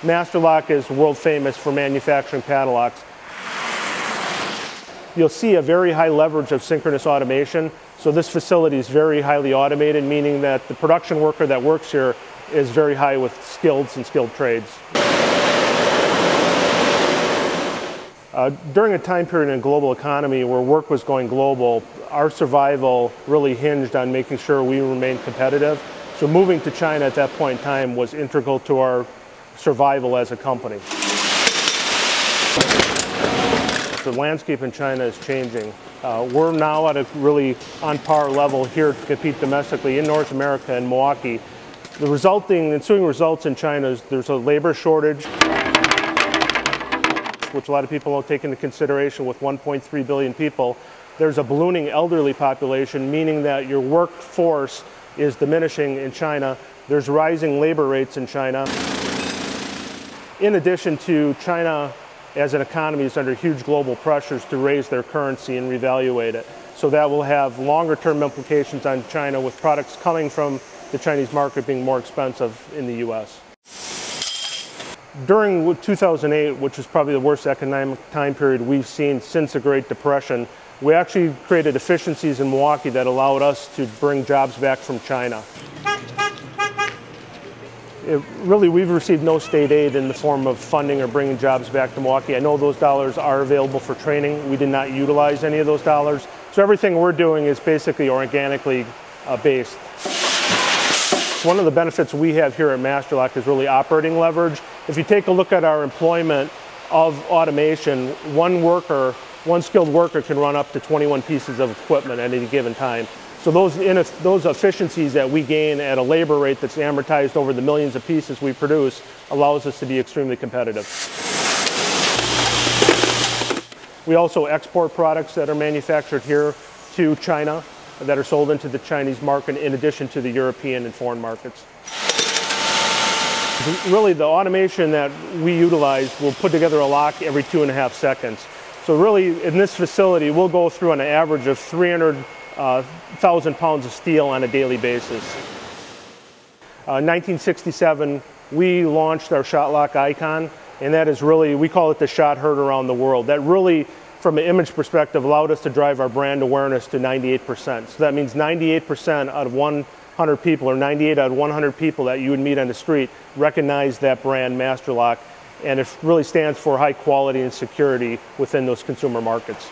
Masterlock is world famous for manufacturing padlocks. You'll see a very high leverage of synchronous automation. So this facility is very highly automated, meaning that the production worker that works here is very high with skills and skilled trades. During a time period in a global economy where work was going global, our survival really hinged on making sure we remained competitive. So moving to China at that point in time was integral to our survival as a company. The landscape in China is changing. We're now at a really on par level here to compete domestically in North America and Milwaukee. The ensuing results in China is there's a labor shortage, which a lot of people don't take into consideration with 1.3 billion people. There's a ballooning elderly population, meaning that your workforce is diminishing in China. There's rising labor rates in China. In addition to China as an economy is under huge global pressures to raise their currency and revaluate it. So that will have longer term implications on China with products coming from the Chinese market being more expensive in the US. During 2008, which is probably the worst economic time period we've seen since the Great Depression, we actually created efficiencies in Milwaukee that allowed us to bring jobs back from China. We've received no state aid in the form of funding or bringing jobs back to Milwaukee. I know those dollars are available for training. We did not utilize any of those dollars. So everything we're doing is basically organically based. One of the benefits we have here at Masterlock is really operating leverage. If you take a look at our employment of automation, one skilled worker can run up to 21 pieces of equipment at any given time. So those efficiencies that we gain at a labor rate that's amortized over the millions of pieces we produce allows us to be extremely competitive. We also export products that are manufactured here to China that are sold into the Chinese market in addition to the European and foreign markets. Really, the automation that we utilize will put together a lock every 2.5 seconds. So really, in this facility, we'll go through an average of 300,000 pounds of steel on a daily basis. 1967, we launched our shot lock icon, and that is really, we call it the shot heard around the world. That really, from an image perspective, allowed us to drive our brand awareness to 98%. So that means 98% out of 100 people, or 98 out of 100 people that you would meet on the street recognize that brand, Masterlock, and it really stands for high quality and security within those consumer markets.